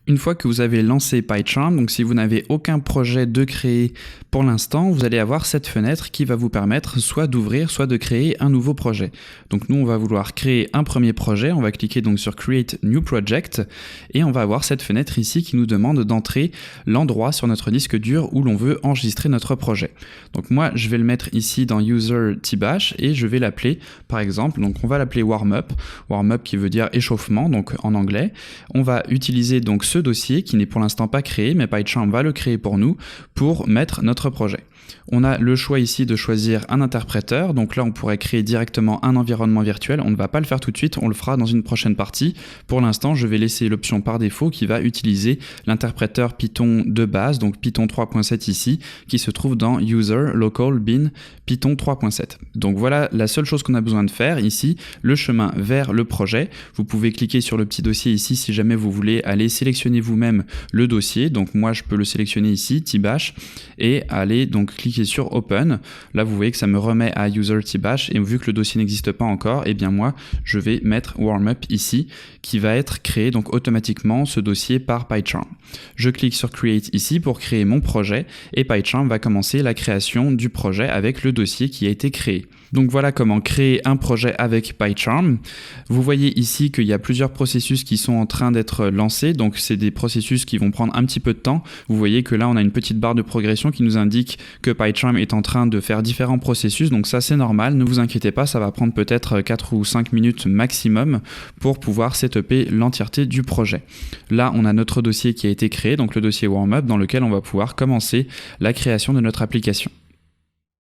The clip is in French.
Une fois que vous avez lancé PyCharm, donc si vous n'avez aucun projet de créer pour l'instant, vous allez avoir cette fenêtre qui va vous permettre soit d'ouvrir, soit de créer un nouveau projet. Donc nous, on va vouloir créer un premier projet, on va cliquer donc sur Create New Project et on va avoir cette fenêtre ici qui nous demande d'entrer l'endroit sur notre disque dur où l'on veut enregistrer notre projet. Donc moi, je vais le mettre ici dans User tbash et je vais l'appeler par exemple, donc on va l'appeler Warm-up qui veut dire échauffement, donc en anglais. On va utiliser donc ce dossier qui n'est pour l'instant pas créé, mais PyCharm va le créer pour nous pour mettre notre projet. On a le choix ici de choisir un interpréteur, donc là on pourrait créer directement un environnement virtuel, on ne va pas le faire tout de suite, on le fera dans une prochaine partie. Pour l'instant je vais laisser l'option par défaut qui va utiliser l'interpréteur Python de base, donc Python 3.7 ici, qui se trouve dans User Local Bin Python 3.7. Donc voilà la seule chose qu'on a besoin de faire ici, le chemin vers le projet. Vous pouvez cliquer sur le petit dossier ici si jamais vous voulez aller sélectionner vous-même le dossier, donc moi je peux le sélectionner ici, tbash, et aller donc cliquer sur Open. Là vous voyez que ça me remet à User tbash et vu que le dossier n'existe pas encore, et bien moi je vais mettre Warm-up ici qui va être créé donc automatiquement ce dossier par PyCharm. Je clique sur Create ici pour créer mon projet et PyCharm va commencer la création du projet avec le dossier qui a été créé. Donc voilà comment créer un projet avec PyCharm. Vous voyez ici qu'il y a plusieurs processus qui sont en train d'être lancés, donc c'est des processus qui vont prendre un petit peu de temps. Vous voyez que là on a une petite barre de progression qui nous indique que PyCharm est en train de faire différents processus, donc ça c'est normal, ne vous inquiétez pas, ça va prendre peut-être 4 ou 5 minutes maximum pour pouvoir setuper l'entièreté du projet. Là on a notre dossier qui a été créé, donc le dossier Warm-up dans lequel on va pouvoir commencer la création de notre application.